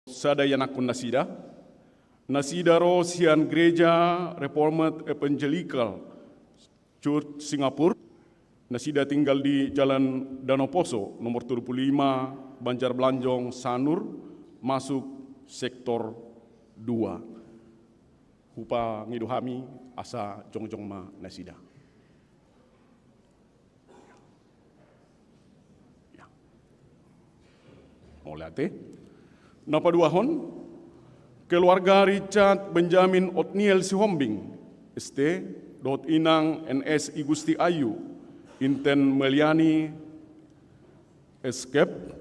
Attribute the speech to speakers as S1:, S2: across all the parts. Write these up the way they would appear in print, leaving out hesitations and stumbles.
S1: Sada yanakun nasida ro sian gereja Reformed Evangelical Church Singapura. Nasida tinggal di Jalan Danau Poso nomor 35 Banjar Belanjong Sanur, masuk sektor 2. Hupa ngiduhami asa jongjong ma nasida. Ya. Molate. Napa duahon keluarga Richard Benjamin Otniel Sihombing ST dot inang NS Igusti Ayu Inten Meliani Escape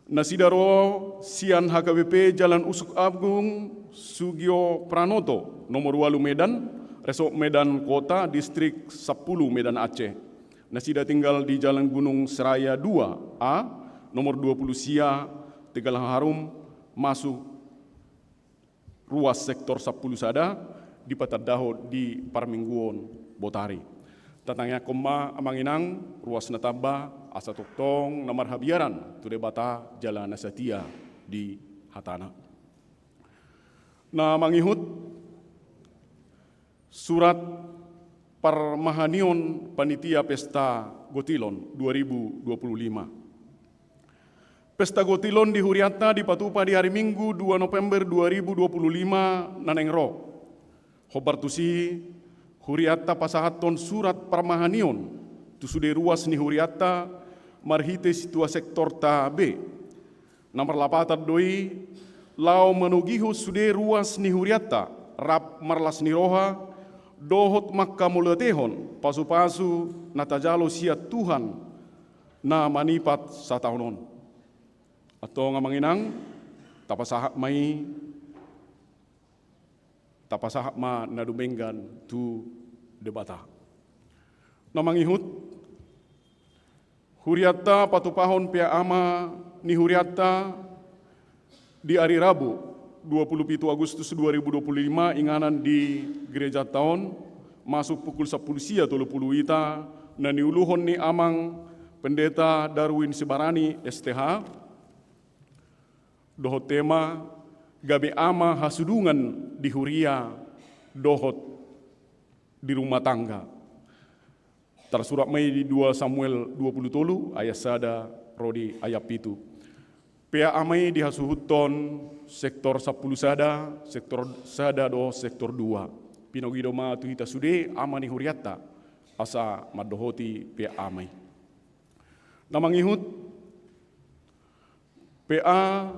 S1: Nasidaro Sian HKBP Jalan Usuk Agung Sugio Pranoto nomor 8 Medan Resok Medan Kota Distrik 10 Medan Aceh. Nasida tinggal di Jalan Gunung Seraya 2A nomor 20 Sia Tegalang Harum, masuk ruas sektor 10 Sada di Patadaho di Parmingguon Botari. Tatangnya koma amanginang ruas natamba asa toktong namar habiaran tude bata Jalan Nasatia di Hatana. Na mangihut surat Parmahanion Panitia Pesta Gotilon 2025. Pesta Gotilon di Huriata di Patupa di hari Minggu 2 November 2025 nanengro. Hobartusi Huriata pasahaton surat Parmahanion tu sude ruas ni Huriata marhite situa sektor ta B. Nomor lapatat doi lau menugihu sude ruas ni Huriata rap marlas ni roha dohot makka muletehon pasu-pasu natajalo siat Tuhan na manipat satahunon. Atau ngamanginang tapasahak ma nadumenggan tu debata. Namangihut Huriata patupahon pia ama ni Huriata di hari Rabu 27 Agustus 2025 inganan di Gereja Taon masuk pukul 10 sia 30 ita na niuluhon ni amang Pendeta Darwin Sibarani STH dohot tema gabe ama hasudungan di Huria dohot di rumah tangga. Tersurat mai di 2 Samuel 20 tolu ayat sada rodi ayat pitu. Pea amai di hasuhuton sektor 10 sada, sektor sada do sektor 2. Pinogido ma tu hita sude ama ni Huriata asa madohoti pea amai. Namangihut PA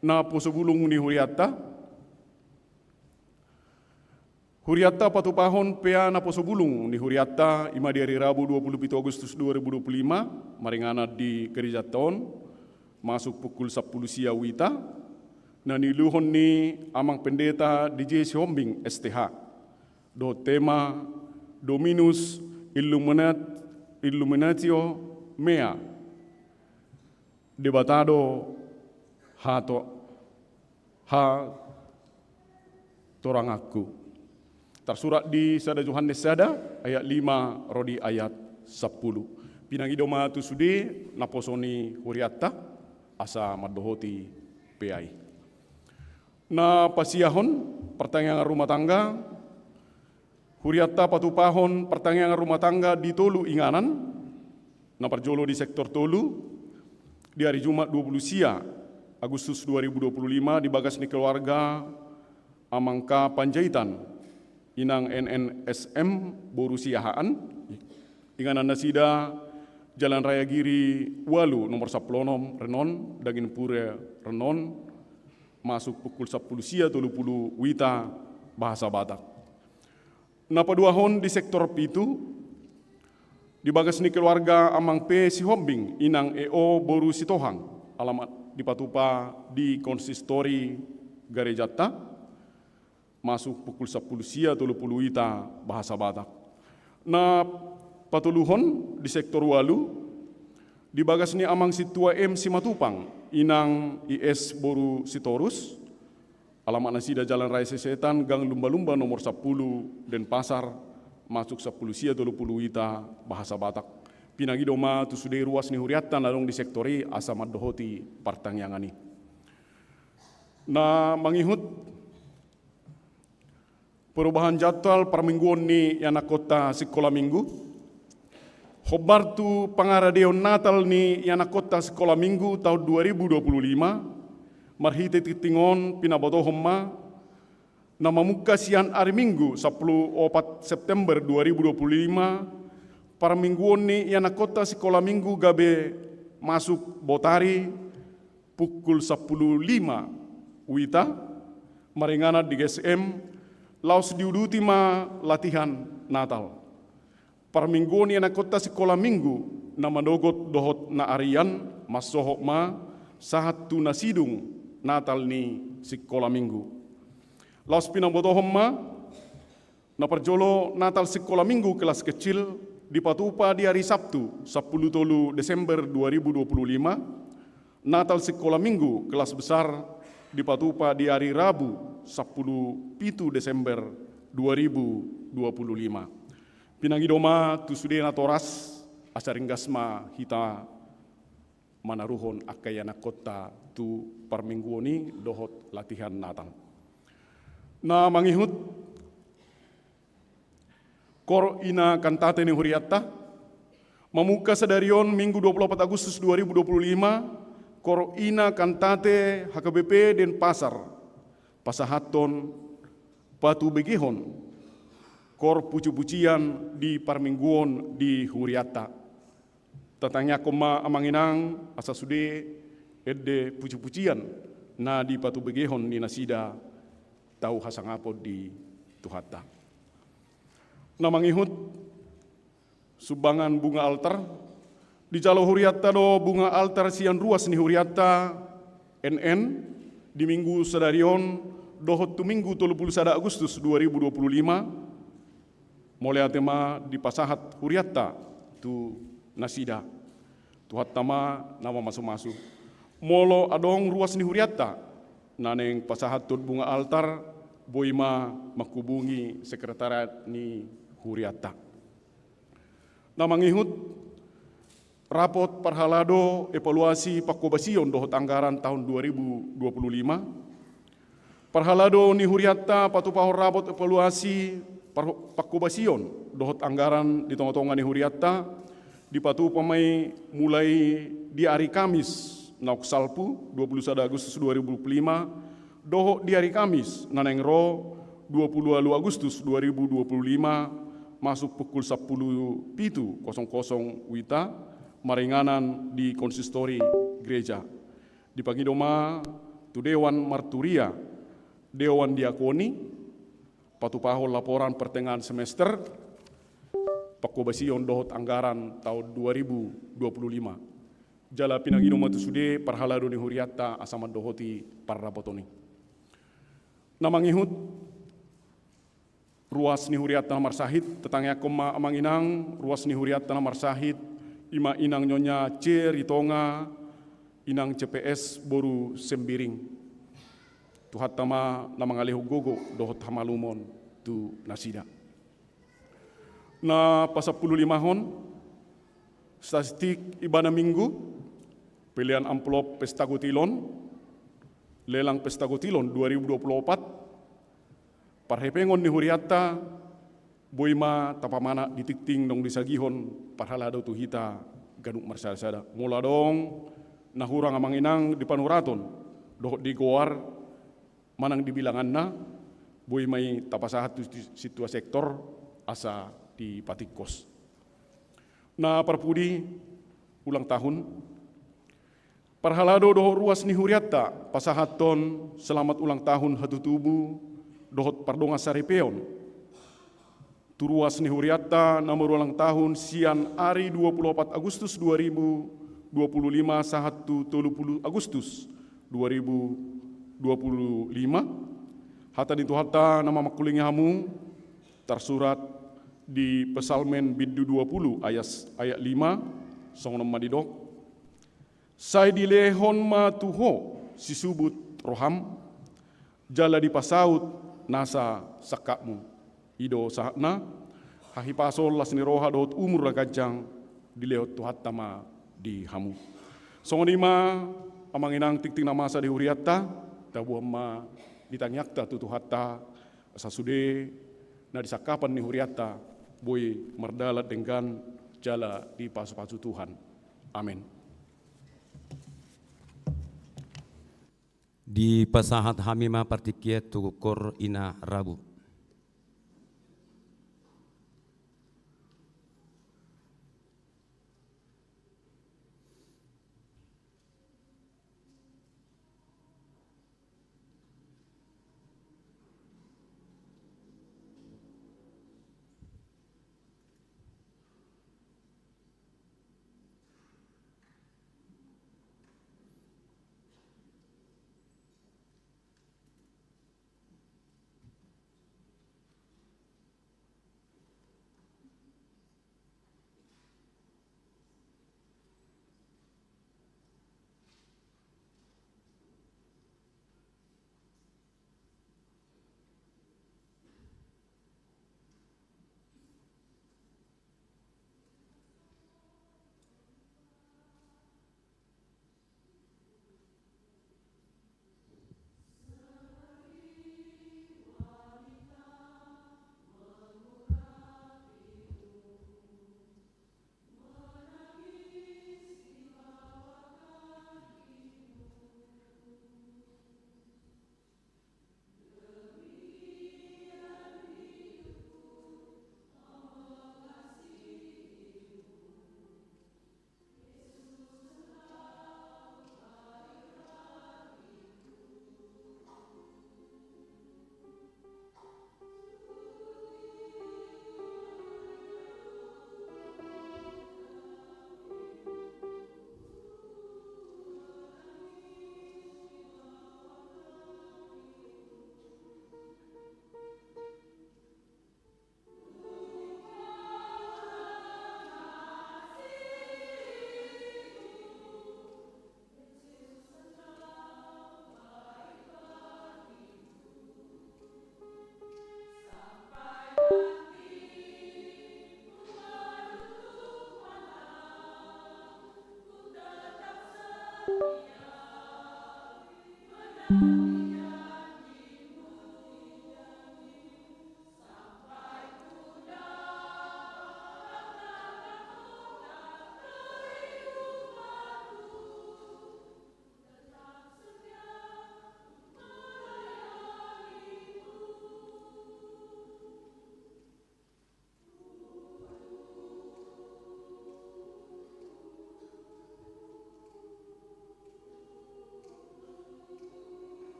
S1: na posobulung ni Huriata. Huriata patupahon PA na posobulung ni Huriata ima di hari Rabu 27 Agustus 2025 maringana di Gereja Taon masuk pukul 10 sia wita na niluhon ni amang pendeta DJ Sihombing STH do tema Dominus Illuminatio Mea debatado ha torang aku. Tersurat di Sada Yohanes Sada ayat 5 rodi ayat 10. Pinangido ma tu sude naposoni Huriata asa madohoti PI. Na pasiahon pertanyaan rumah tangga Huriata patupahon pertanyaan rumah tangga di Tolu Inganan na perjolo di sektor Tolu di hari Jumat 20 sia Agustus 2025 di bagas ni keluarga Amangka Panjaitan inang NNSM Borusiahaan inganan nasida Jalan Raya Giri Walu nomor 10 Renon Dagin Pure Renon masuk pukul 10 sia 30 wita bahasa Batak. Napaduahon di sektor pitu di bagas ni keluarga Amang P Sihombing inang EO Borusitohang alamat di Patupa di konsistori Garejata masuk pukul 10 sia 30 ita bahasa Batak. Na patuluhon di sektor Walu di bagas ni amang situa M Simatupang inang IS Boru Sitorus alamat nasida Jalan Raya Sesetan Gang Lumba-Lumba nomor 10 Denpasar masuk 10 sia 30 ita bahasa Batak. Pinagidoma tu sude ruas ni Huriata nalong di sektori asa madohoti partangyangani. Na mangihut perubahan jadwal permingguan ni yana kota sekolah minggu. Hobar tu pangaradeon Natal ni yana kota sekolah minggu tahun 2025. Marhite titingon pinabotohomma na mamuka sian hari Minggu 10 September 2025 para mingguan ni yana kota sekolah minggu gabe masuk botari pukul 10.05 wita maringana di GSM laos diuduti ma latihan Natal. Para mingguan ni yana kota sekolah minggu na mandogot dohot na arian masohok ma sahat tu nasidung Natal ni sekolah minggu. Laos pinabotohom ma na perjolo Natal sekolah minggu kelas kecil dipatupa di hari Sabtu 10 Desember 2025. Natal sekolah minggu kelas besar dipatupa di hari Rabu 10 Desember 2025. Pinangidoma tu sudena toras asaringgasma hita manaruhon akayana kota tu parmingguoni dohot latihan Natal. Na mangihut kor ina kantate ni huriatta mamuka sadarion Minggu 24 Agustus 2025 kor ina kantate HKBP Den Pasar pasahaton patu begihon kor pucu-pucian di parmingguon di huriatta. Tatanya koma amanginang asa sude edde pucu-pucian na di patu begehon ni nasida tau hasangapo di Tuhata. Na mangihut subangan bunga altar di jalo huriatta do bunga altar sian ruas ni huriatta NN di minggu sadarion dohot tu minggu 31 Agustus 2025 mulai atema di pasahat huriatta tu nasida Tuhat tama nama masuk-masuk molo adong ruas ni huriatta naneng pasahat tut bunga altar boima makubungi sekretariat ni huriatta. Na mangihut rapot parhalado evaluasi pakobasion dohot anggaran tahun 2025. Parhalado ni huriatta patupahor rapot evaluasi pakobasion dohot anggaran di tongah-tongah ni huriatta dipatu pamai mulai di hari Kamis nauk salpu 21 Agustus 2025 doho di hari Kamis naneng ro 20 Agustus 2025 masuk pukul 10.00 wita maringanan di konsistori gereja di pagidoma tu Dewan Marturia Dewan Diakoni patupahol laporan pertengahan semester pakobasion dohot anggaran tahun 2025. Jala pinangidoma tu sude parhalado ni huriatta asama dohoti parrapotoni. Namangihut ruas ni huriatta namar sahid tetangnya koma amanginang ruas ni huriatta namar sahid ima inang nyonya C ritonga inang CPS boru sembiring. Tuhat tama namangalehu gogo dohot hamalumon tu nasida. Na pasapululimahon statistik ibana minggu pilihan amplop pesta gutilon lelang pesta gutilon 2024 parhepengon ni huriatta boima tapamana ditikting dong disagihon parhalado tu hita ganuk marsada mula dong nahurang amanginang di panuraton dohot di goar manang dibilangan na boimai tapasahat tu situa sektor asa di patikos. Na parpudi ulang tahun parhalado dohot ruas ni huriatta pasahaton selamat ulang tahun hatutubu dohot pardonga saripeon tu ruas ni huriatta nomor ulang tahun sian hari 24 Agustus 2025 sahat tu 30 Agustus 2025 hata ditu hata nama makuling hamu tersurat di Pesalmen Biddu 20 ayat 5 song nama didok sai dilehon ma tuho sisubut roham jala di pasaut nasa sakakmu ido sahna hahi pasol lasni roha dot umur ragajang dilehot tuhat tama di hamu song lima amanginang tikting namasa di huriatta tabuam ma ditanyakta tutu hatta sasude na disakapan ni huriata boy merdalat dengan jala di pasu-pasu Tuhan. Amin.
S2: Di pasahat hamima partikia tukor ina rabu.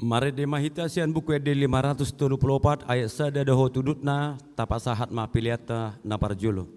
S2: Mari demahita sian buku ede 524 ayat sada daho tudutna tapasahat ma piliata naparjulo.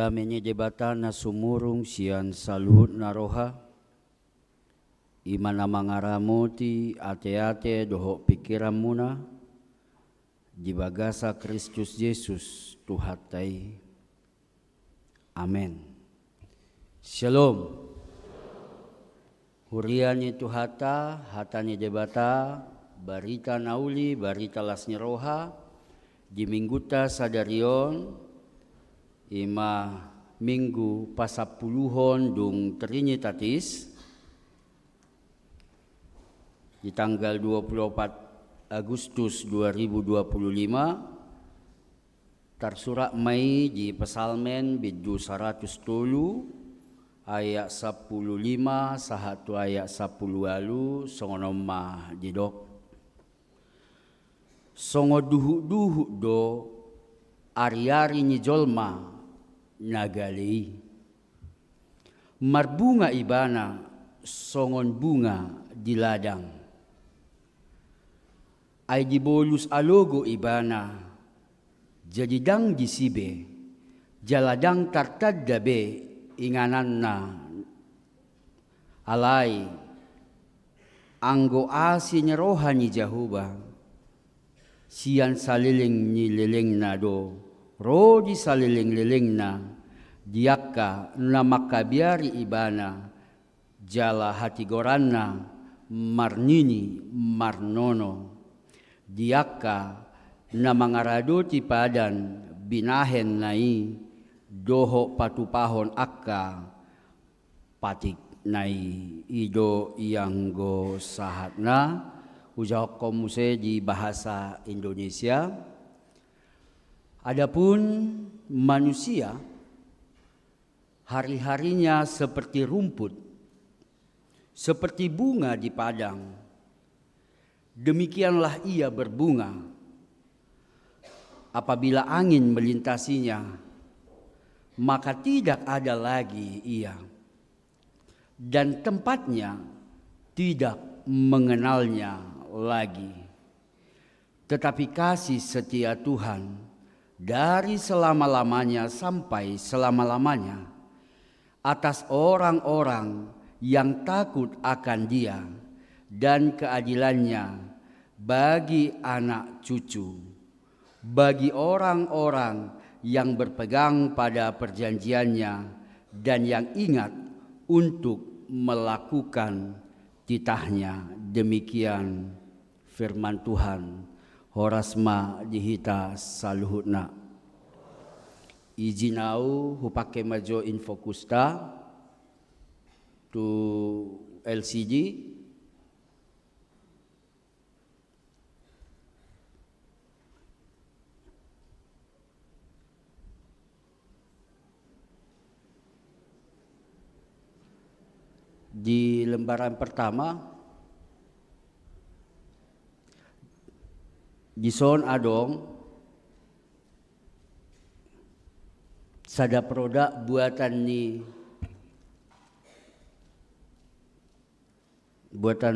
S3: Damenye jebatan na sumurung sian saluhut na roha. Imana mangaramuti ate-ate doho pikiran muna. Dibagasa Kristus Yesus Tuhatai. Amen. Shalom. Huriani Tuhata, hatani jebata, barita nauli, barita lasnya roha, di mingguta sadarion, ima minggu pasapuluhon dung terinyi tatis, di tanggal 24 Agustus 2025 tersurat mai di Pesalmen bidu 110 ayat 15 sahatu ayat 10 alu songonoma didok songo duhu do ari-ari ni jolma nagali marbunga ibana songon bunga di ladang ay dibolus alogo ibana jadi dang disibe jaladang tartad dabe inganan na alai anggo asinya rohani jahuba sian saliling ni leleng na do rodi saliling leleng na diaka na makabiari ibana jala hati goranna marnini marnono diaka na mangarado ti padan binahen nai doho patupahon akka patik nai ido ianggo sahatna ujak komuse di bahasa Indonesia. Adapun manusia hari-harinya seperti rumput, seperti bunga di padang. Demikianlah ia berbunga. Apabila angin melintasinya, maka tidak ada lagi ia. Dan tempatnya tidak mengenalnya lagi. Tetapi kasih setia Tuhan dari selama-lamanya sampai selama-lamanya atas orang-orang yang takut akan Dia dan keadilannya bagi anak cucu, bagi orang-orang yang berpegang pada perjanjiannya dan yang ingat untuk melakukan titahnya. Demikian firman Tuhan. Horasma dihita saluhutna. Ijinau hupake majo infokusta tu LCG. Di lembaran pertama di son adong sada produk buatan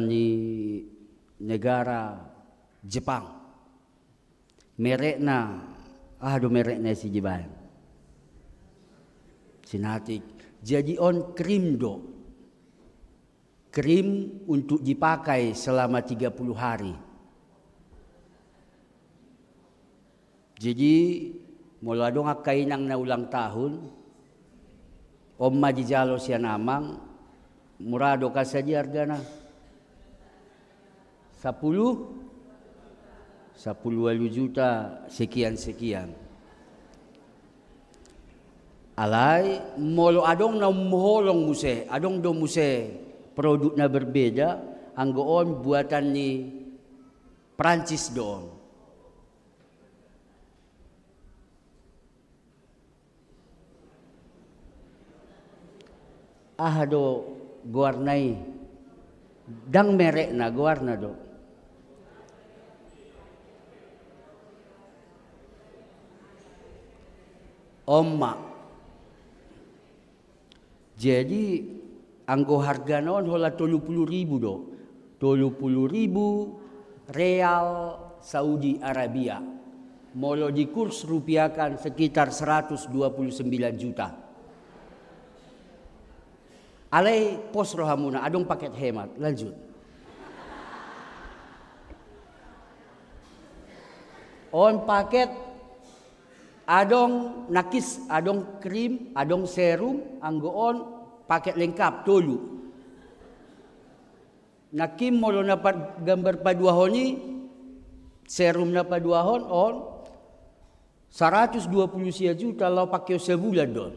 S3: ni negara Jepang. Merekna merekna si Jiban. Sinatik jadi on krim do. Krim untuk dipakai selama 30 hari. Jadi mula dong kainang na ulang tahun, omma di jalo siya namang, murado ka sa hargana 10 juta sekian. Alay molo adong na muholong muse, adong do muse produk na berbeda, anggoon buatan ni Prancis doon. Do guarnay dang merek na guarna do. Omma. Jadi anggo harga noon hola 30.000 do. 30.000 real Saudi Arabia. Molo di kurs rupiahkan sekitar 129 juta. Alai pos rohamuna, adong paket hemat. Lanjut. On paket adong nakis, adong krim, adong serum, anggoon paket lengkap tolu. Nakim molo na gambar paduahoni, serum na paduahon on 120 juta lau pakai sebulan don.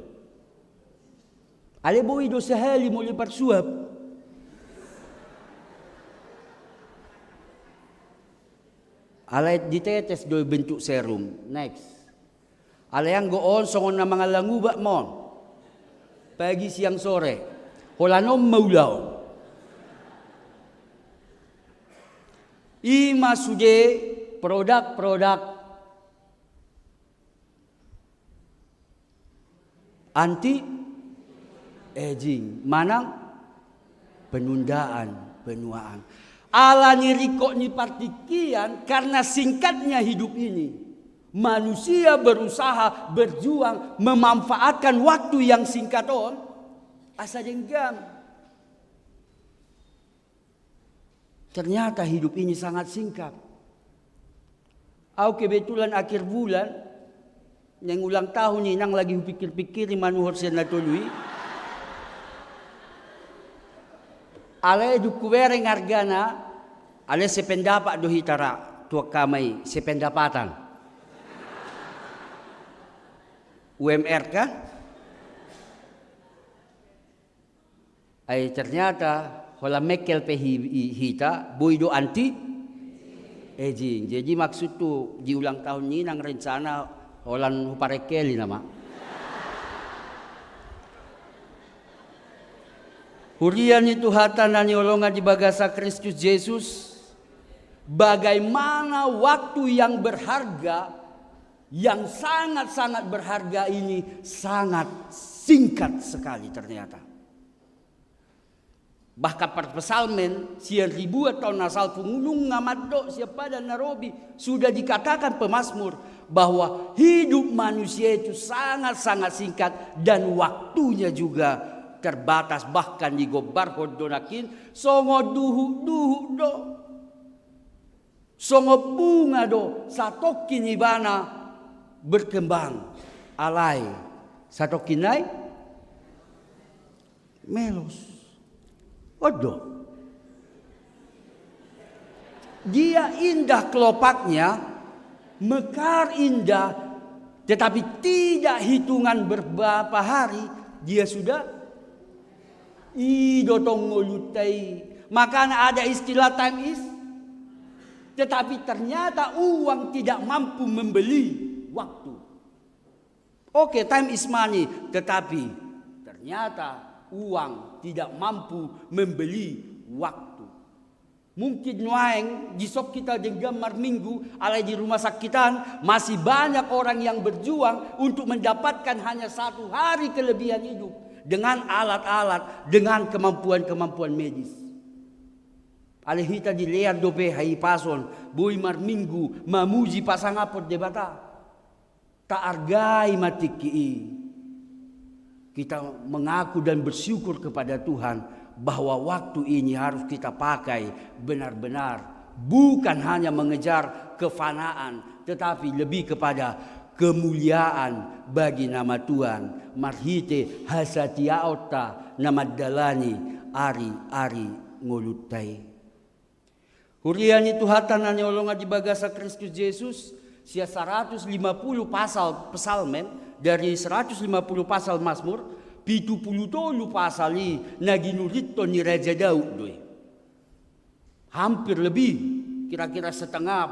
S3: Ale boy do sehali mo lipat suap. Ale ditetes do bentuk serum. Next. Ale yang goon songon na mga languba mon. Pagi siang sore. Holanom maulaw. Ima sude produk-produk anti aging, manang penundaan, penuaan. Ala ni riko ni partikian karena singkatnya hidup ini. Manusia berusaha, berjuang, memanfaatkan waktu yang singkat on. Asa jenggam. Ternyata hidup ini sangat singkat. Aku kebetulan akhir bulan, yang ulang tahun ini nang lagi pikir-pikir manuhor siya natului. Ale dukuwereng argana, ale sependapat do hitara, tuak kamay, sependapatan. UMR kan? Ay ternyata hola mekel pe hita, boy do anti aging. Jadi maksud tu di ulang tahun ini nang rencana holan huparekeli nama. Hurian itu hatan dan yolongan di bagasa Kristus Yesus. Bagaimana waktu yang berharga, yang sangat-sangat berharga ini sangat singkat sekali ternyata. Bahkan perpesalmen sian ribuan tahun asal pengulung ngamaddo siapa dan Narobi sudah dikatakan pemazmur bahwa hidup manusia itu sangat-sangat singkat dan waktunya juga terbatas. Bahkan di gobar hodonakin songo duhu do songo bunga do satokin ibana berkembang alai satokinai melos odo. Dia indah kelopaknya, mekar indah, tetapi tidak hitungan beberapa hari dia sudah idotong ngolutai. Makanya ada istilah time is. Tetapi ternyata uang tidak mampu membeli waktu. Oke, time is money. Tetapi ternyata uang tidak mampu membeli waktu. Mungkin nuaeng di sok kita jenggamar minggu alai di rumah sakitan masih banyak orang yang berjuang untuk mendapatkan hanya 1 hari kelebihan hidup dengan alat-alat, dengan kemampuan-kemampuan medis. Alihita di lear dope hai pason, boy mar minggu mamuji pasangapot debata. Tak argai matiki. Kita mengaku dan bersyukur kepada Tuhan bahwa waktu ini harus kita pakai benar-benar, bukan hanya mengejar kefanaan, tetapi lebih kepada kemuliaan bagi nama Tuhan. Marhite hasatiaota nama dalani ari-ari ngolutai. Hurian itu hatanan nyolongan di bagasa Kristus Yesus. Sia 150 pasal pesalmen dari 150 pasal Mazmur, 70 pasal ni naginurito ni Raja Daud doi. Hampir lebih, kira-kira setengah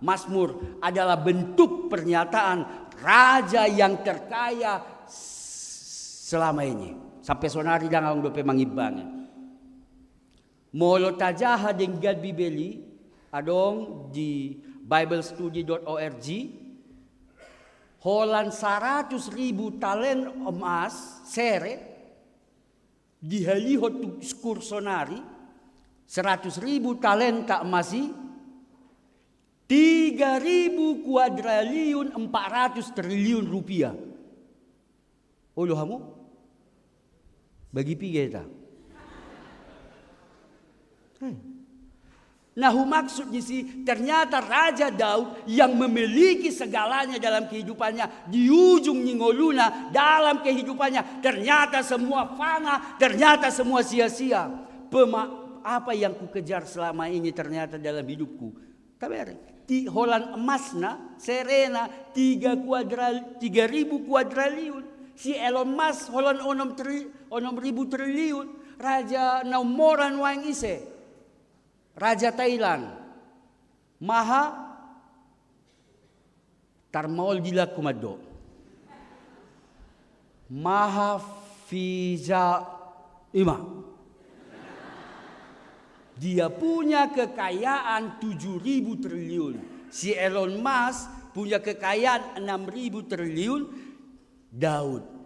S3: Mazmur adalah bentuk pernyataan raja yang terkaya selama ini. Sampai sonari dangang dope mangibangnya. Molo tajaha dengan Bibeli adong di biblestudy.org holan 100.000 talen emas sere dihalihot skursonari 100.000 talenta emasi 3.000 kuadriliun 400 triliun rupiah. Olo hamu? Bagi piga eta. Nah, maksud di sini ternyata Raja Daud yang memiliki segalanya dalam kehidupannya di ujung Ningoluna dalam kehidupannya ternyata semua fana, ternyata semua sia-sia. Apa yang kukejar selama ini ternyata dalam hidupku. Tapi holan emasna serena 3.000 kuadriliun. Si Elon Musk holan 6.000 triliun. Raja Naumoran wang ise. Raja Thailand, Maha Tarmaol Dila Kumado, Maha Fiza Ima. Dia punya kekayaan 7.000 triliun. Si Elon Musk punya kekayaan 6.000 triliun. Daud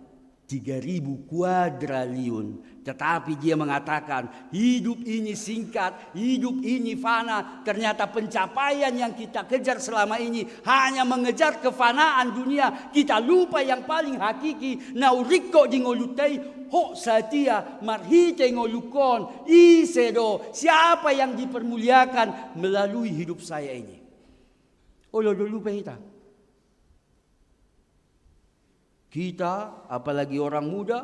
S3: 3.000 kuadriliun. Tetapi dia mengatakan hidup ini singkat, hidup ini fana. Ternyata pencapaian yang kita kejar selama ini hanya mengejar kefanaan dunia. Kita lupa yang paling hakiki. Nauriko di ngolutai ho satia marhite ngolukon isedo. Siapa yang dipermuliakan melalui hidup saya ini. Olo lupa kita, apalagi orang muda,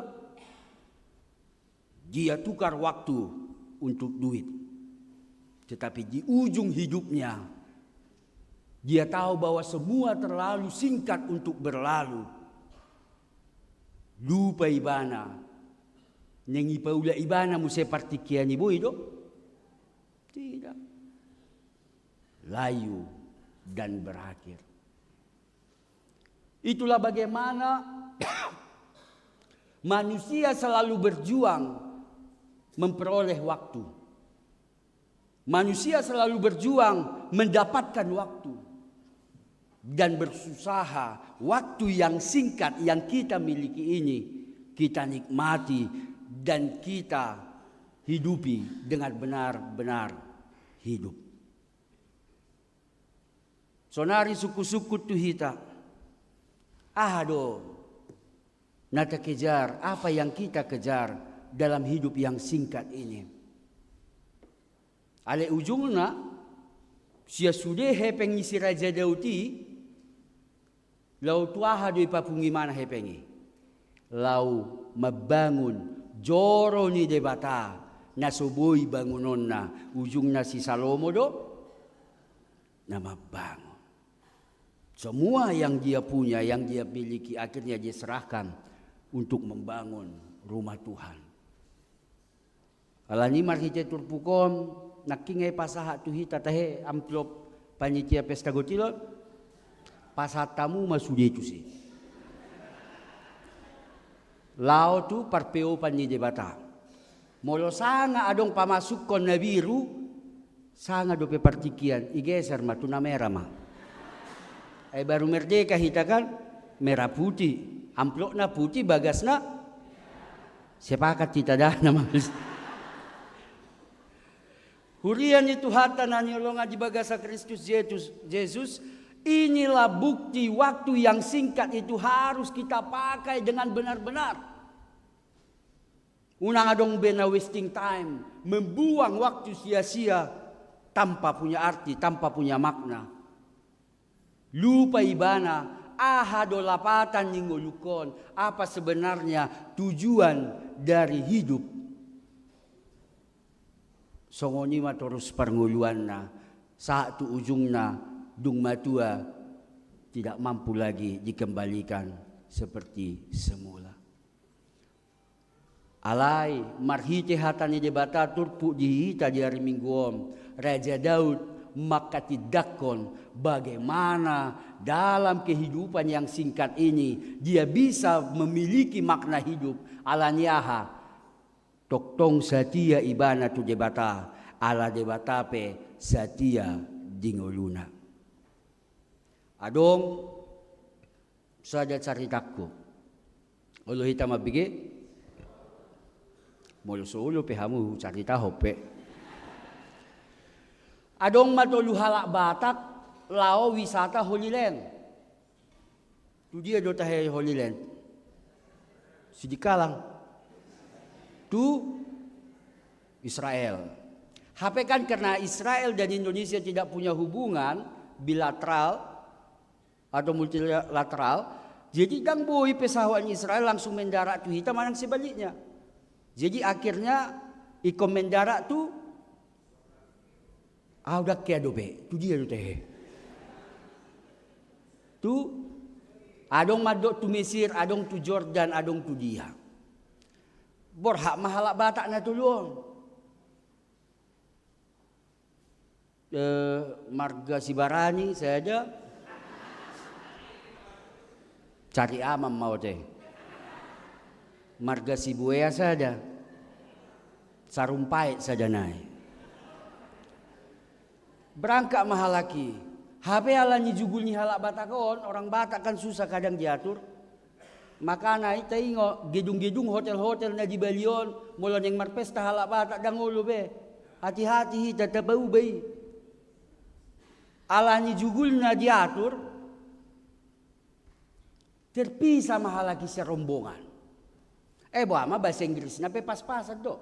S3: dia tukar waktu untuk duit. Tetapi di ujung hidupnya, dia tahu bahwa semua terlalu singkat untuk berlalu. Lupa ibana. Nengi paula ibana mu seperti kiani boido? Tidak. Layu dan berakhir. Itulah bagaimana manusia selalu berjuang memperoleh waktu. Manusia selalu berjuang mendapatkan waktu. Dan berusaha waktu yang singkat yang kita miliki ini kita nikmati dan kita hidupi dengan benar-benar hidup. Sonari suku-suku tuhita. Nata kejar apa yang kita kejar dalam hidup yang singkat ini. Ale ujungnya sia sudah hepengi si Raja Dauti lau tuaha doi papungi mana hepengi lau membangun joro ni debata nasoboi bangunonna ujungnya si Salomo do na membangun. Semua yang dia punya, yang dia miliki akhirnya dia serahkan untuk membangun rumah Tuhan. Alani marhite turpukon nakingai pasaha tuhita tahe amplop panitia pesta gotilot pasatamu masude itu sih. Lao tu parpeo pani debata. Molo sanga adong pamasuk kon na biru sanga dope partikian igeser matuna merah mah. Baru merdeka hita kan merah putih. Amplopna putih bagasna sepakat kita dah nama. Hurian itu harta nanyolonga di bagasa Kristus Yesus. Inilah bukti waktu yang singkat itu harus kita pakai dengan benar-benar. Unang adong bena wasting time, membuang waktu sia-sia tanpa punya arti, tanpa punya makna. Lupa ibana, dolapatan nyingolukon, apa sebenarnya tujuan dari hidup. Songoni terus pernguluan na, saat tu ujungna dung matua tidak mampu lagi dikembalikan seperti semula. Alai marhite hatani debata turpu dihita di hari mingguom Raja Daud maka tidakon bagaimana dalam kehidupan yang singkat ini dia bisa memiliki makna hidup. Alanyaha toktong satia ibana tu debata ala debatape satia dingoluna. Adong saja caritaku. Olo hita mabigi molo solo pehamu carita hope. Adong matolu halak Batak lao wisata Holy Land. Tu dia do tahe Holy Land. Sidikalang. Tu Israel. HP kan karena Israel dan Indonesia tidak punya hubungan bilateral atau multilateral, jadi dang boy pesawat Israel langsung mendarat tu hitam manang sebaliknya. Jadi akhirnya ikon mendarat tu udah ke adobe, tu dia tu teh. Tu adong madok tu Mesir, adong tu Jordan, adong tu dia. Borhak mahalak batak na tulung. Marga Sibarani saya ada. Cari amam mau teh. Marga Sibuaya saya ada. Sarumpait saja naik. Berangkat mahalaki. HP alani jugulnya halak batakon. Orang Batak kan susah kadang diatur. Maka naik tengok gedung-gedung hotel-hotel na di Balion. Mulai yang marpesta halak Batak dangolo be. Hati-hati tetap bau be. Alani jugulnya diatur. Terpisah mahalaki serombongan. Buama bahasa Inggris na pas-pasan do.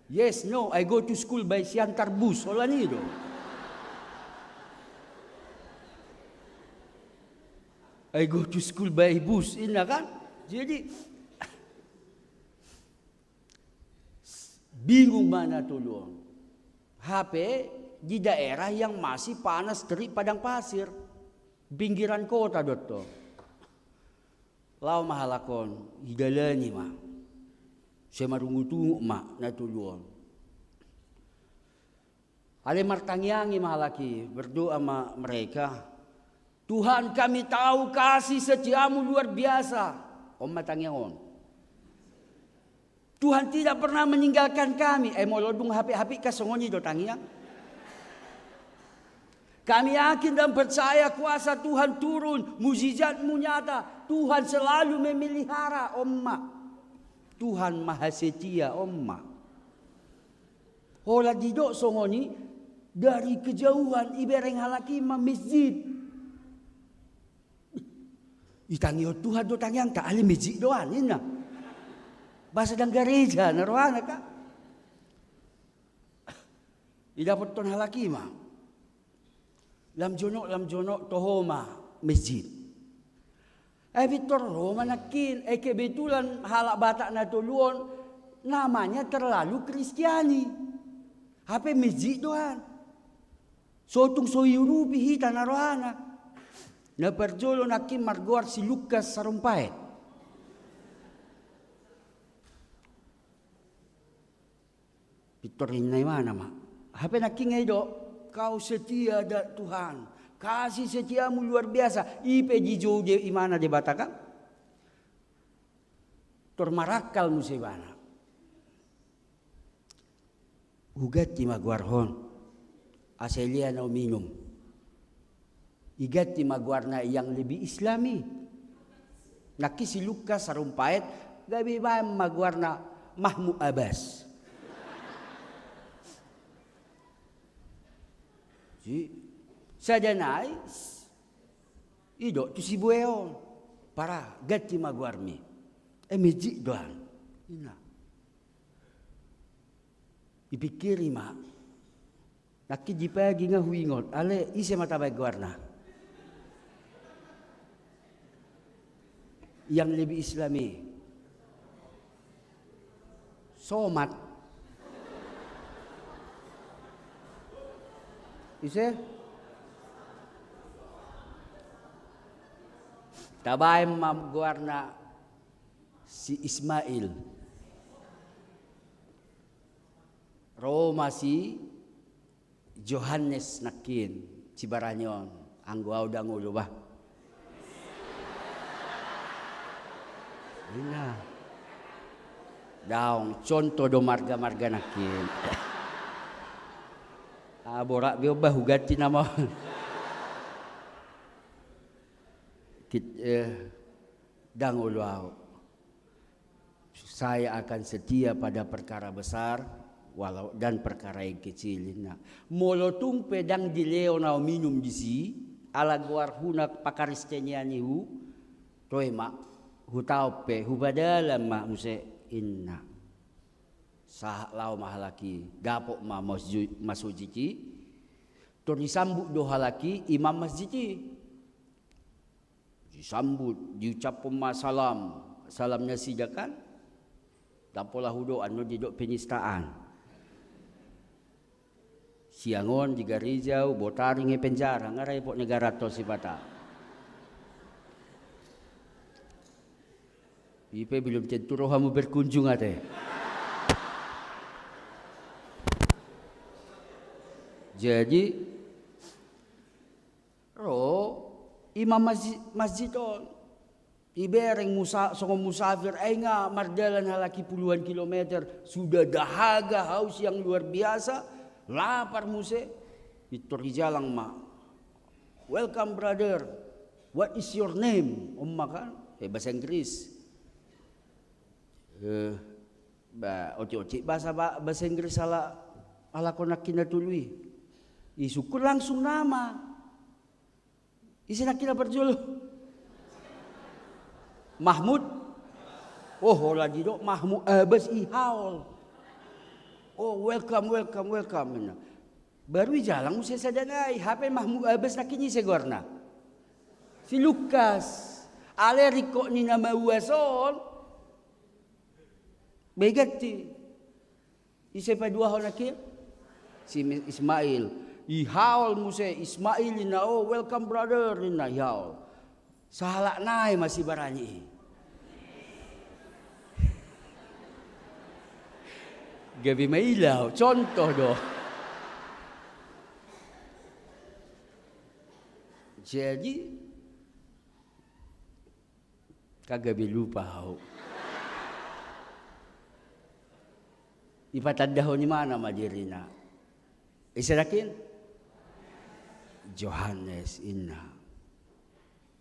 S3: Yes, no, I go to school by Siantar bus. Wala nido. I go to school by bus. Ina kan? Jadi, bingung mana tulung. HP di daerah yang masih panas terik padang pasir. Pinggiran kota dotto. Lau mahalakon, hidalani mah. Saya marungu-tungu mah natulung. Ale martangyangi mahalaki, berdoa sama mereka. Tuhan kami tahu kasih setiamu luar biasa. Om matangyangon. Tuhan tidak pernah meninggalkan kami. Molodung HP-HP kasongoni do tangyang. Kami yakin dan percaya kuasa Tuhan turun, mukjizat-Mu nyata. Tuhan selalu memelihara omma. Tuhan maha setia omma. Hola didok songoni dari kejauhan ibereng halaki ma masjid. Itangyo Tuhan do tangyang tak ali masjid doan ina. Bahasa dan gereja narwana ka. Idapot ton halaki ma. Lam jonok tohoma masjid. Victor Roma nakin. Kebetulan halak Batak na tuluon. Namanya terlalu Kristiani. HP masjid doan. Sotung soyurupi hita narohana. Na perjolo nakin margoar si Lukas Sarumpait. Victor hinay mana ma. HP nakin ngay do. Kau setia dan Tuhan. Kasih setiamu luar biasa. Ipe jijau di imana di Batakang. Tormarakal musibana. Ugati maguarhon. Aselia na minum. Igati maguarna yang lebih islami. Nakisi Lukas Sarumpait. Gabi ba maguarna Mahmud Abbas. Saja naik, idok tu si bueon, para gati maguarmi, mejik doan, ina. Ipikiri mak, nakit jipagi nga huingot, ale isi mata baguarna. Yang lebih islami, somat. Ise? Tabay maguarna si Ismail. Roma si Johannes nakin. Cibaranyon. Angguaw dangulo ba? Ina. Daong contoh do marga-marga nakin. Borak biobah hugati nama. Dangulau. Saya akan setia pada perkara besar, walau dan perkara yang kecil na molotung pedang di leo na minum di si ala guar hunak pakaristeniani hu toy ma hutau pe hubadala ma muse inna sah lau mahalaki dapok ma masujiti to disambut do halaki imam masjid disambut diucap salam salamnya sidakan dapolah hudo anu didok penistaan siangon di garijau botaring penjara ngarai pok negara to sipata ipe belum tentu rohamu berkunjung ate jadi imam masjid on ibereng songong musafir nga mardalan halaki puluhan kilometer sudah dahaga haus yang luar biasa lapar muse itu rijalang ma welcome brother what is your name makan bahasa Inggris oci bahasa Inggris ala konak kinatului isukur langsung nama Isina kira berjulu Mahmud. Oh lagi dok Mahmud bes ihaul. Oh welcome. Baru jalan musia sadanai HP Mahmud bes nakinyi segorna. Si Lukas ale riko ni nama uasol. Begati. Isepa dua honakir. Si Ismail. Ihaul muse Ismail ina welcome brother ina ihaul. Salah nai masih barani. Gabi mailaw contoh do. Jadi kagabi lupa ho. Ipatadaho ni mana madirina. Isarakin Johannes inna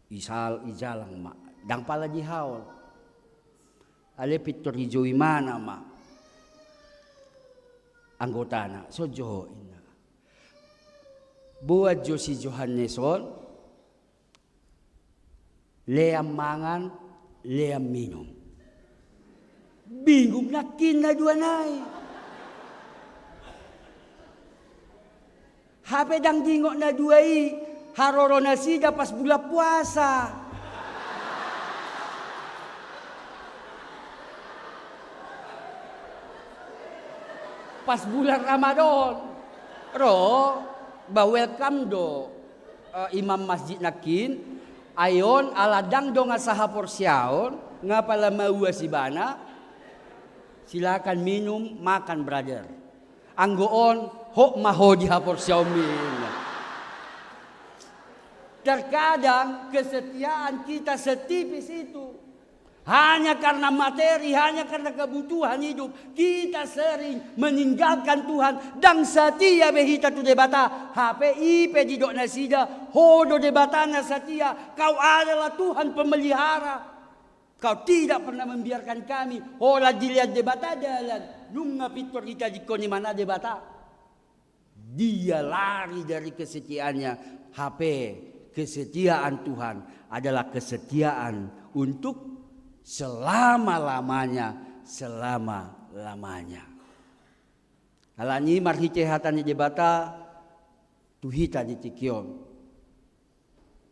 S3: ijalang ma dang pala di haul ale pitori joi mana ma anggotana so jo inna buat jo si Johannes on leam mangan leam minum bingung nakin na dua nai HP dang jingok na duai haroro nasida pas bulan puasa. Pas bulan Ramadan. Welcome do imam masjid nakin ayon aladang do ngasaha porsiaon ngapala maua sibana silakan minum makan brother. Anggoon hok maho di hapor Xiaomin. Terkadang kesetiaan kita setipis itu hanya karena materi, hanya karena kebutuhan hidup kita sering meninggalkan Tuhan dan setia behita tu debata HPI pedidok nasida hodo debatana setia kau adalah Tuhan pemelihara. Kau tidak pernah membiarkan kami. Hola dilihat debata jalan. Nunga pitor kita di koni mana debata. Dia lari dari kesetiaannya. HP kesetiaan Tuhan adalah kesetiaan untuk selama-lamanya. Selama-lamanya. Alani marhice hatani debata. Tuhita di tikion.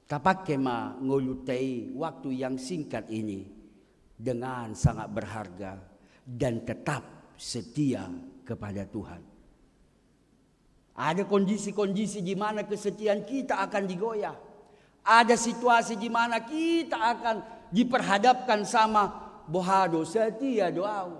S3: Tapak kema ngolutai waktu yang singkat ini. Dengan sangat berharga dan tetap setia kepada Tuhan. Ada kondisi-kondisi di mana kesetiaan kita akan digoyah. Ada situasi di mana kita akan diperhadapkan sama bohado setia doa.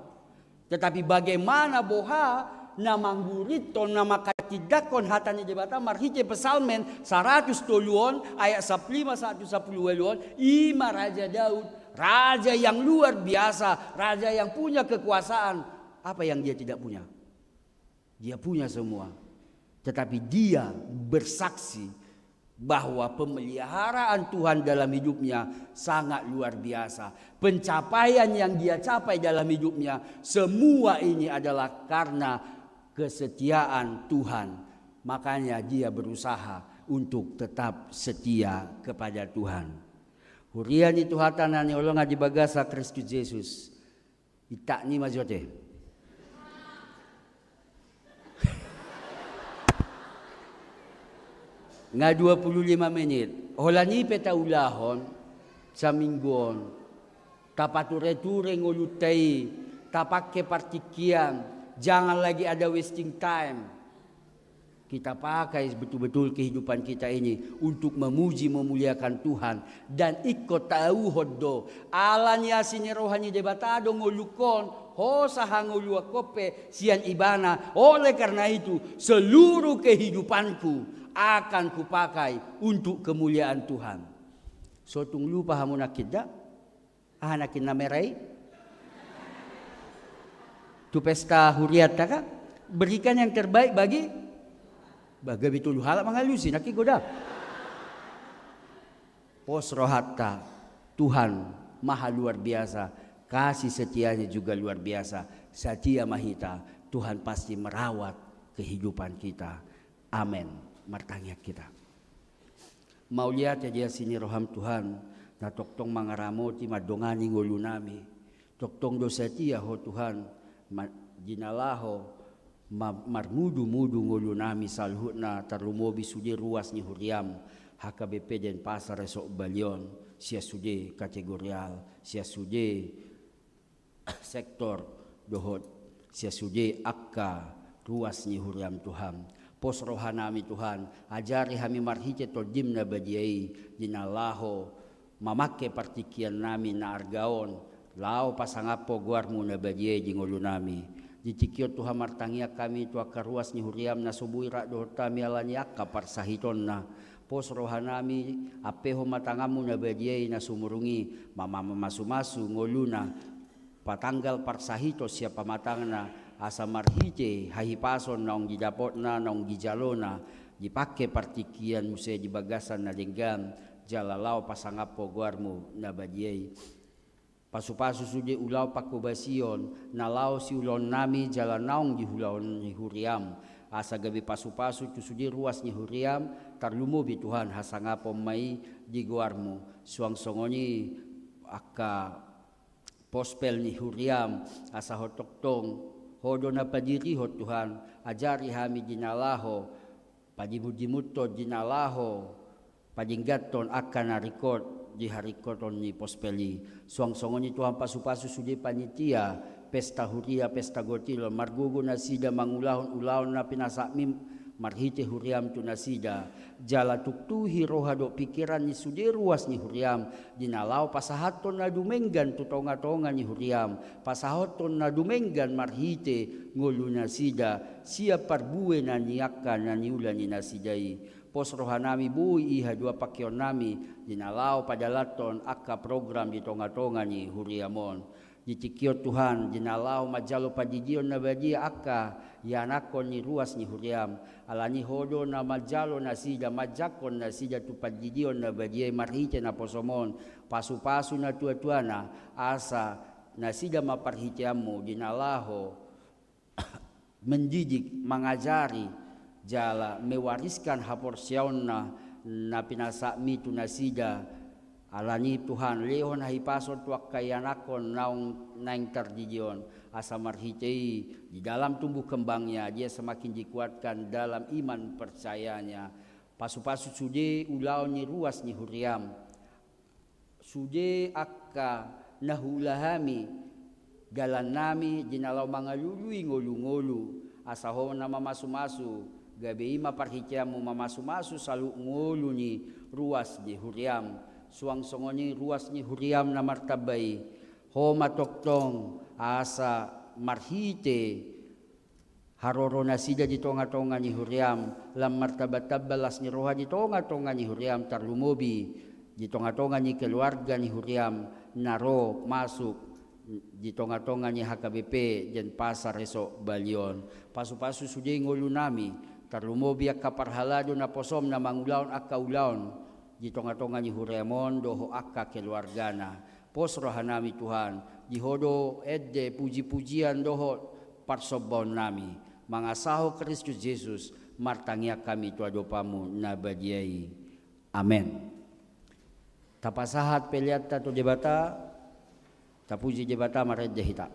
S3: Tetapi bagaimana boha nama ngurito nama katidakon hatani debata marhite pesalmen 100 toluon ayat 15 110 ima Raja Daud. Raja yang luar biasa, raja yang punya kekuasaan. Apa yang dia tidak punya? Dia punya semua. Tetapi dia bersaksi bahwa pemeliharaan Tuhan dalam hidupnya sangat luar biasa. Pencapaian yang dia capai dalam hidupnya, semua ini adalah karena kesetiaan Tuhan. Makanya dia berusaha untuk tetap setia kepada Tuhan. Hurian itu hatanan yang olong di bagasa Kristus Yesus. Itak ni majote. Nga 25 menit. Holani peta ulahon sa mingguon. Tapature-ture ngulutai. Tapake partikian. Jangan lagi ada wasting time. Kita pakai betul-betul kehidupan kita ini untuk memuji memuliakan Tuhan dan ikut tahu hodo alanya sini rohani debatado ngolukon ho sahangolu kope sian ibana. Oleh karena itu seluruh kehidupanku akan kupakai untuk kemuliaan Tuhan. Sotung lupa hamunakid da ahanakin namerai tu pesta huriat ka berikan yang terbaik bagi betul halak mengalusi nak goda. Pos rohatta Tuhan maha luar biasa, kasih setianya juga luar biasa. Setia mahita Tuhan pasti merawat kehidupan kita. Amin. Martanya kita. Mau lihat aja sini roham Tuhan. Na toktong mangaramoti madongani ngulunami. Toktong do setia ho Tuhan. Jinalaho. Marmudu-mudu ngulunami salhutna tarlumobi sudi ruas ni huriam HKBP dan pasar esok balion sia sudi kategorial sia sudi sektor dohot sia sudi akka ruas ni huriam Tuhan pos rohanami Tuhan ajari hami marhite to dimna badiai dinalaho mamake partikian nami na argaon lao pasangapo guarmu na badiai di ngulunami. Ditikio Tuhan martangia kami tu akaruas ni huriam na subui rak dohotami alani akka parsahiton na pos rohanami apeho matangamu na badiai na sumurungi mama masu-masu ngoluna patanggal parsahito siapa matangna asa marhite hahipason naong didapotna naong dijalona dipake partikian muse di bagasan na denggam jalalau pasangapo guarmu na badiai. Pasu-pasu sudi ulau pakubasion nalau si ulon nami jalan naung di hulaon ni huriam asa gabi pasu-pasu tu sudi ruas ni huriam tarlumo bi Tuhan hasangapo mai di guarmu suang songoni akka pospel ni huriam asa hotoktong hodo na padiri hot Tuhan ajari hami dinalaho padimudimutto dinalaho padinggaton akan record di hari koton ni pospeli suang-songoni Tuhan pasu-pasu sudi panitia pesta huria pesta gotilo margugu nasida mangulahon-ulahon na pinasakmim marhite huriam tu nasida jala tuktuhi rohado pikiran ni sudi ruas ni huriam dinalau pasahaton na dumenggan tu tonga-tonga ni huriam pasahaton na dumenggan marhite ngulu nasida siap parbue na niaka na niula ni nasidai pos rohanami bui iha dua pakion nami dinalau padalaton akka program di tonga-tonga ni huriamon ditikio Tuhan dinalau majalo padidion na badia akka yanakon ni ruas ni huriam alani hodo na majalo na sida majakon na sida tu padidion na badia marhite na posomon pasu-pasu na tua-tuana asa na sida maparhitiamu dinalaho mendidik mengajari jala mewariskan haporsiaon na pinasakmi tu nasida alani Tuhan lehon hahipason tuak kayanakon naung naing terdidion asa marhitei di dalam tumbuh kembangnya dia semakin dikuatkan dalam iman percayanya pasu-pasu sude ulau ni ruas ni huriam sude akka nahulahami galan nami dinalau mangalului ngolu-ngolu asa ho nama masu-masu gabi ima parhitiamu mamasu-masu salu ngulu ni ruas di huriam suang songoni ruas ni huriam na martabai ho matoktong asa marhite haroro nasida di tonga-tonga ni huriam lam martabat-tabalas ni roha di tonga-tonga ni huriam tarlumobi di tonga-tonga ni keluarga ni huriam naro masuk di tonga-tonga ni HKBP dan pasar esok balion pasu-pasu sudi ngulu nami tarlumobi akka parhalado na posom na mangulaon akka ulaon di tonga-tonga ni huriamon doho akka keluargana pos rohanami Tuhan di hodo edde puji-pujian doho parsobon nami mangasaho Kristus Yesus martangia kami tua dopamu nabadiai. Amen. Tapasahat peliat tato jebata, tapuji jebata maret jahita.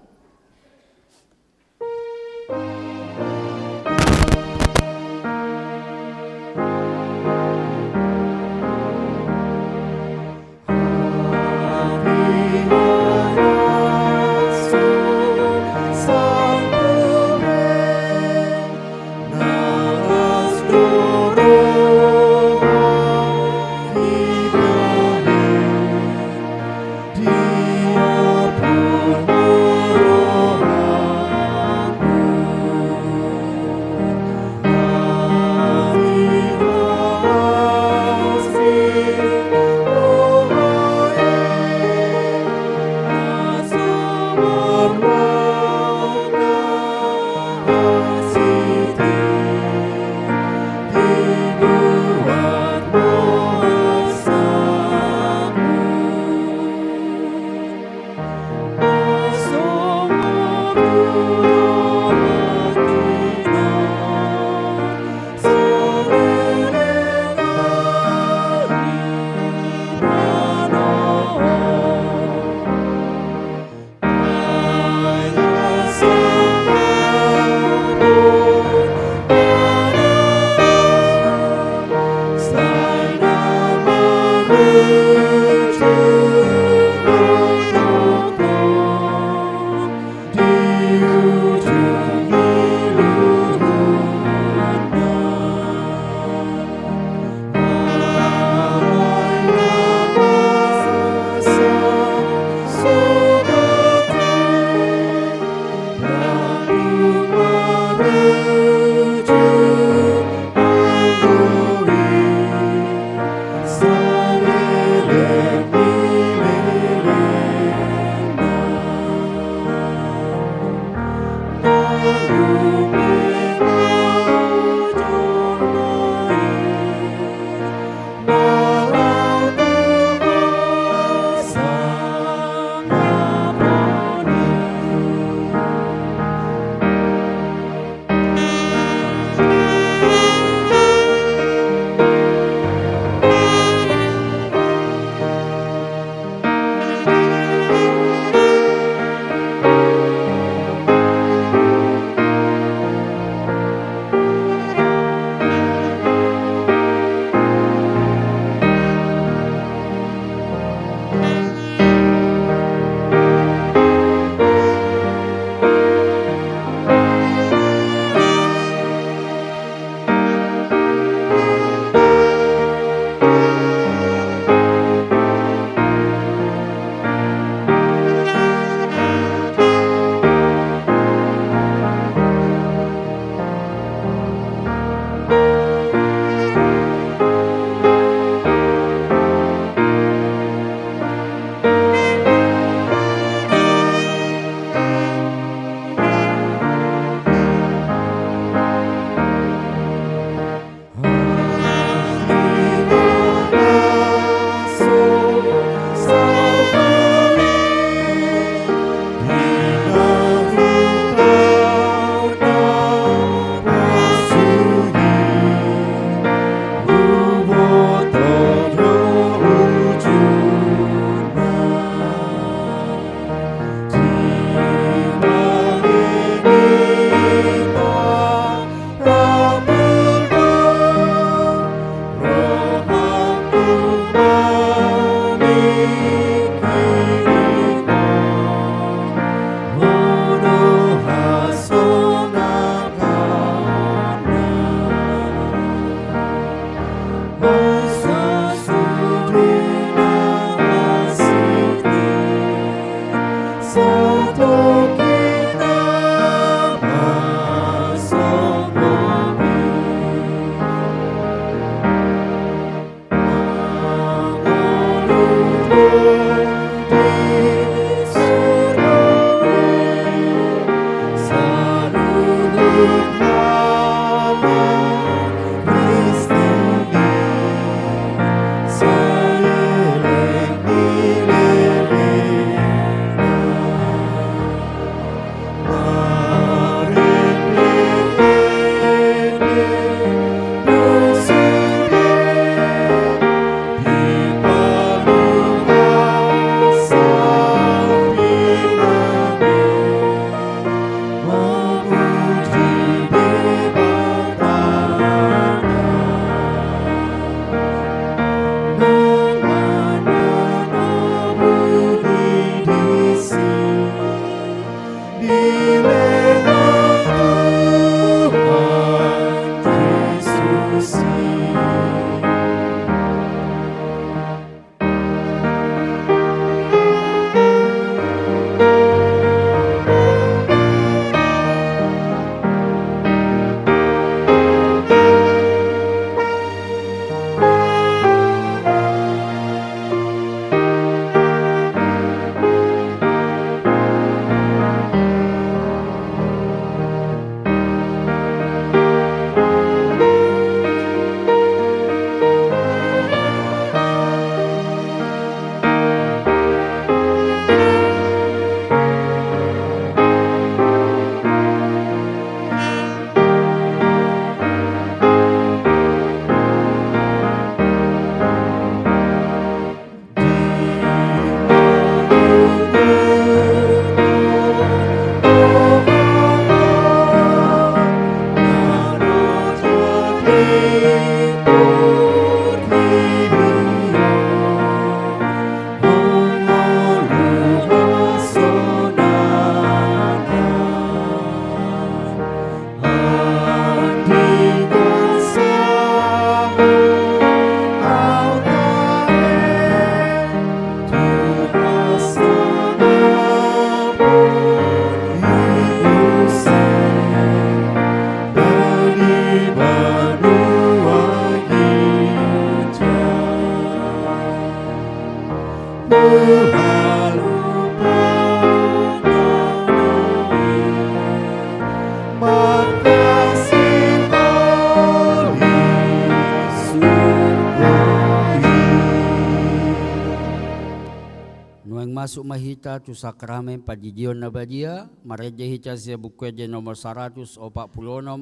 S3: Nuang masuk mahita tu sakramen pajijion na badia, mareja hita siya bukweje nomor 146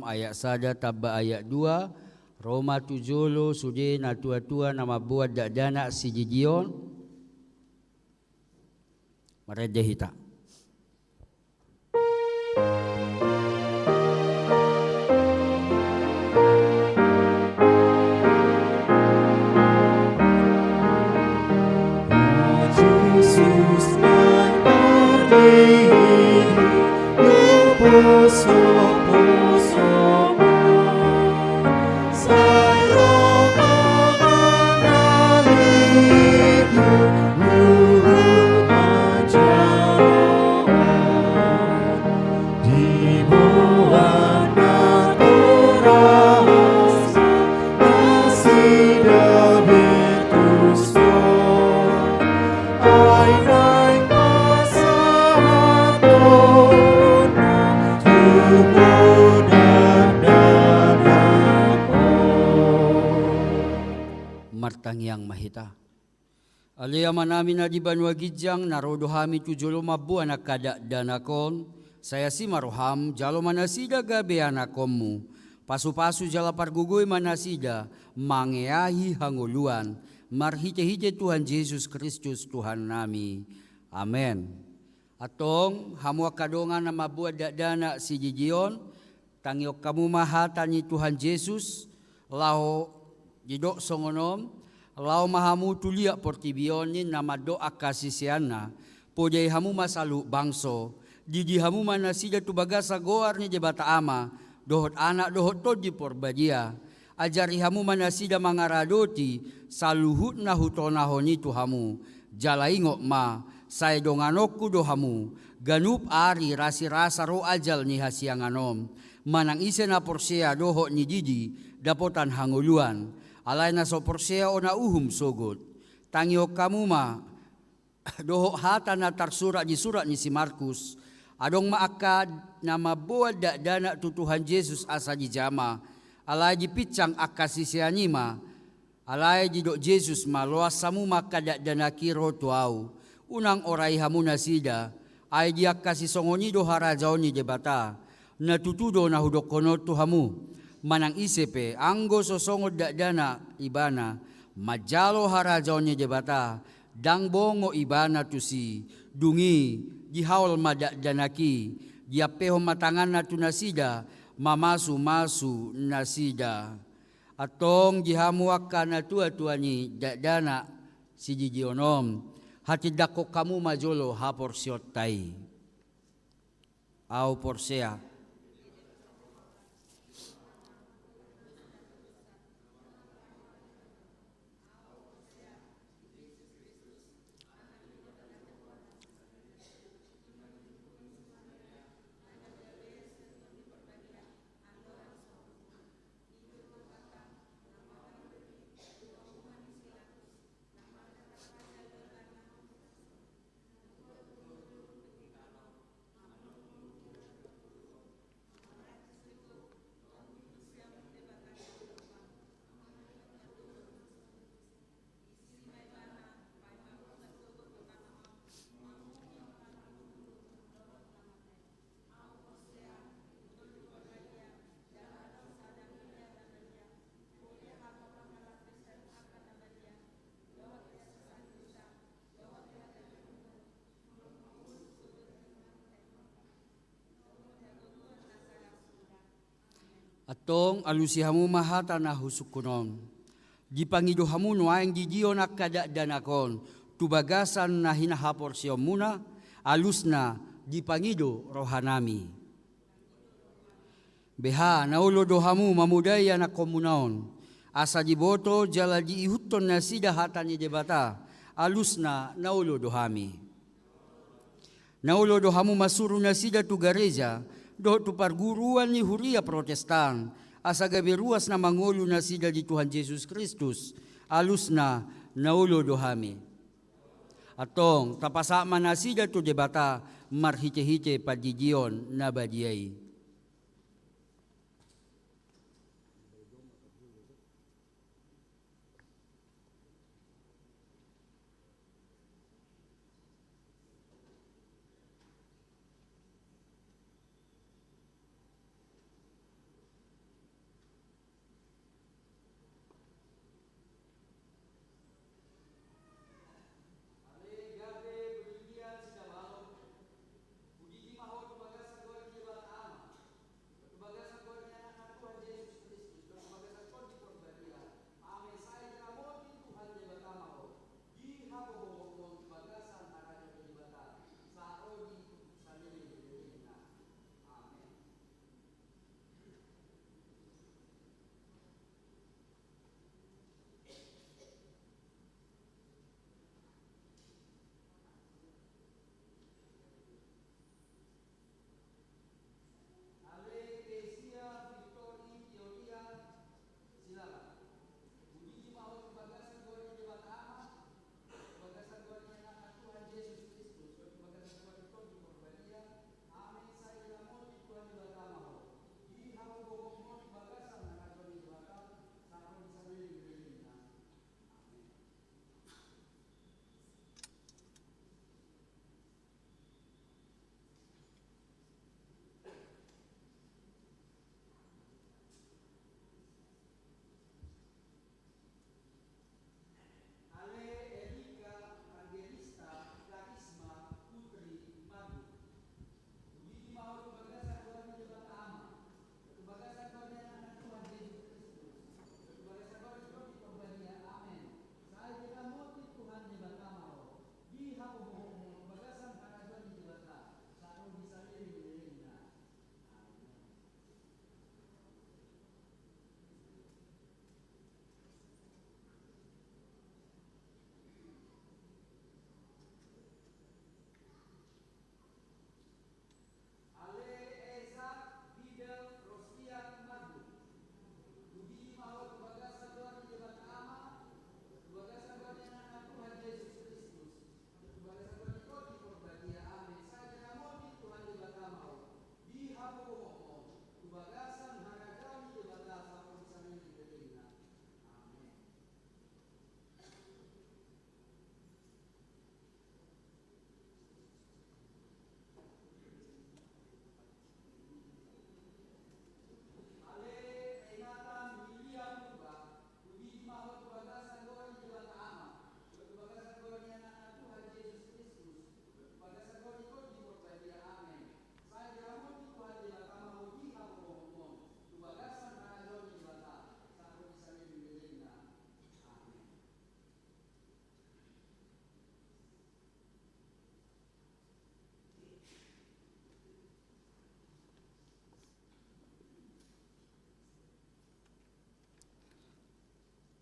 S3: ayat 1 taba ayat 2, Roma 7 sudi na tua-tua nama buat dakdana si jijion, mareja hita. Martang yang mahita. Alia manami na di Banua Gijang narodo hami 75 anak kada danakon. Saya si maroham jalo manasida gabe anakommu. Pasu-pasu jala pargugoy manasida mangeahi hanguluan. Marhite-hite Tuhan Yesus Kristus Tuhan nami. Amen. Atong hamu kadongan na mabuat dakdana si jijion. Tangiok kamu mahatani Tuhan Yesus. Lao jidok songonom, lau mahamu tulia portibionin nama doa kasisiana, podai hamu masalu bangso, didi hamu manasida tu bagasa goarni jebata ama, dohot anak dohot toji porbadia, ajari hamu manasida mangaradoti, saluhut na hutonahoni tu hamu, jalaingok ma, saya donganokku do hamu, ganup ari rasi rasa ro ajal ni hasianganom, manang ise na porsea dohot ni didi, dapotan hanguluan, alay na so porsea o na uhum sogot. Tangyo kamu ma, doho hata na tarsura di surat ni si Markus, adong maakad na mabuad dakdana tu Tuhan Yesus asa di jama, alay di pitsang akasisianima, alay di dok Yesus maluas samu maka dakdana kiro tuau, unang oray hamu nasida, ay di akasisongoni do harajaw ni debata, natutudo na hudokono tu hamu, manang isepe anggo sosongod dakdana ibana majalo harajaonnya jebata dang bongo ibana tusi dungi dihaul madakdanaki diapeho matangan na tunasida mamasu-masu nasida atong dihamu akan tua-tuani dakdana si jijionom hati dako kamu majolo haporsiot tai au porsea Atong alusihamu mahata na husukunon. Di pangidohamu nuayang didiyo na kadakdanakon. Tubagasan na hinahapor siya muna, alus na di pangido rohanami. Beha naulo dohamu mamudaya na komunaon. Asa diboto jala diihuton na sida hatani debata, alus na naulo dohami. Naulo dohamu masuru na sida tu gareja, do tu parguruan ni huria protestan, asa gabi ruas na mangulo na sida di Tuhan Yesus Kristus, alus na naulo dohami. Atong tapasama na sida tu debata, marhite-hite padidion na badiyay.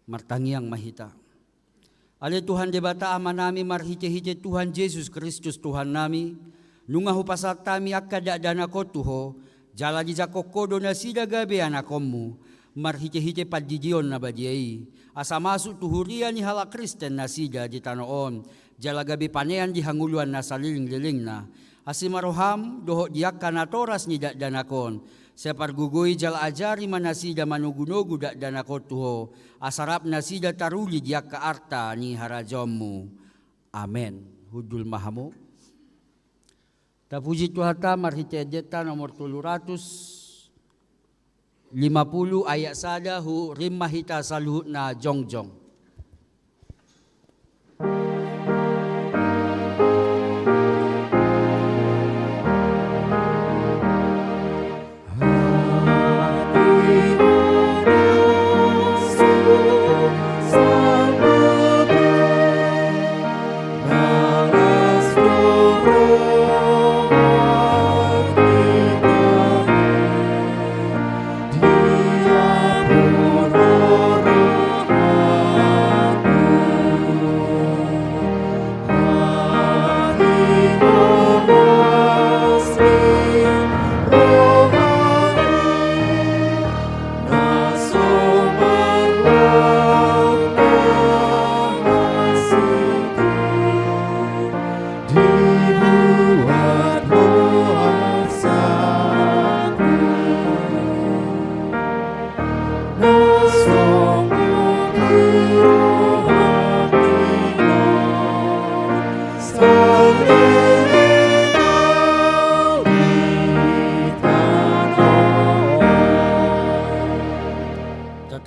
S3: Martangiang mahita. Ale Tuhan debata ama nami marhite-hite Tuhan Yesus Kristus Tuhan nami, nungahu pasat tami akada dana ko tuho, jala di jakokodo na sida gabe anakommu, marhite-hite padidion na badiyai, asa masuk tuhurian ni hala Kristen na sida di tanoon, jala gabe panean di hanguluan na saliling-liling na, asimaroham doho diakan atoras ni danakon, separgugui jala ajari manasida manugunogu danakon tuho, asarap nasida taruli diak ka arta ni harajommu. Amen. Hudul mahamu. Tapuji Tuhata marhite edeta nomor 350 ayat sada hu rimahita saluhut na jongjong.
S4: Hati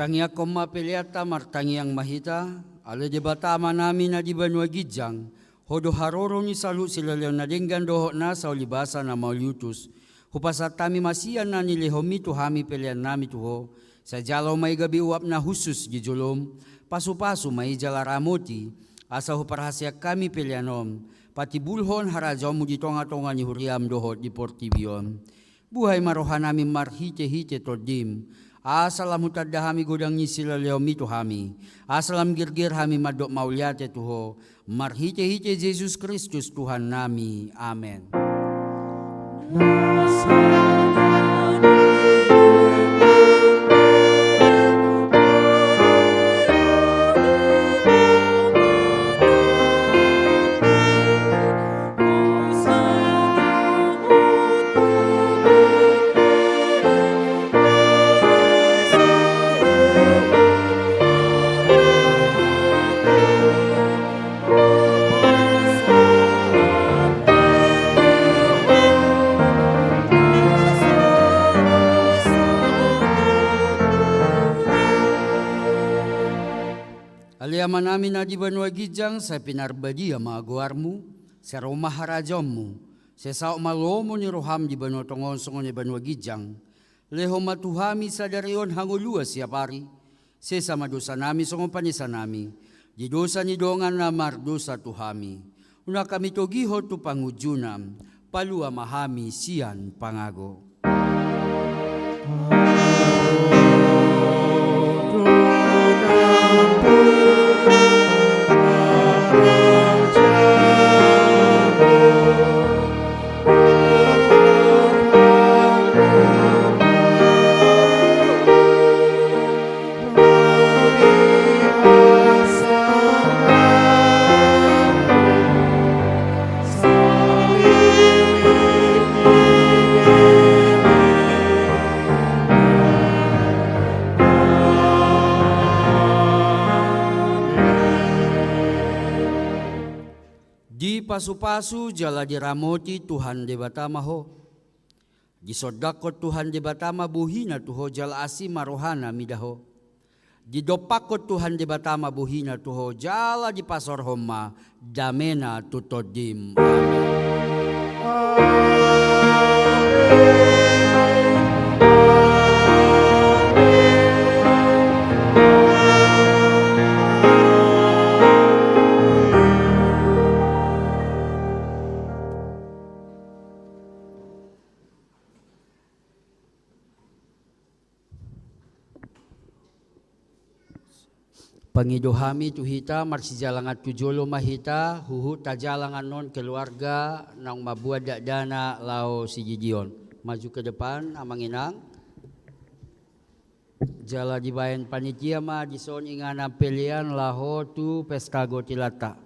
S3: Tangi ako mapiliata martangi ang mahita, ala di batama namin na di banwa gijang, hodo haroro ni salu sila leon na dinggan doho na sa ulibasa na mauliutus. Hupasat kami masiyan na nilihomi tuhami pilihan nami tuho, sa jalaw may gabi uap na husus gijulom, pasu-pasu may jalaramoti, asa huparhasya kami pilihanom, pati bulhon harajaw mo ditonga-tonga ni huriam doho di portibion. Buhay marohan namin marhite-hite todim, asalam hutadahami godang ni sila leomi tuhami, asalam girgir hami madok mauliate tuho, marhite-hite Jesus Kristus Tuhan nami. Amen. Aliyaman namin na di banwa gijang sa pinarbadi ang mga guwarmu, sa rumah harajammu, sa sao malomo ni roham di banwa tongonsongon ni banwa gijang, leho matuhami sa darion hangulua siya pari, sa sama dosa nami songon panisa nami, di dosa ni dongan na mardosa tuhami, una kami togiho tu pangujunam, palua mahami siyan pangago. Di pasu-pasu jala diramoti Tuhan di batama ho. Di sodakot Tuhan di batama buhina tuho jala asi marohana midaho. Di dopakot Tuhan di batama buhina tuho jala di pasor homa damena tutodim. Pangidohami tuhita marsijalangan tujolo mahita huhu tajalangan non keluarga nang mabuat dana lao si Gideon. Maju ke depan amang inang. Jala dibayan panitia ma dison ingana pelian laho tu pestago tilata.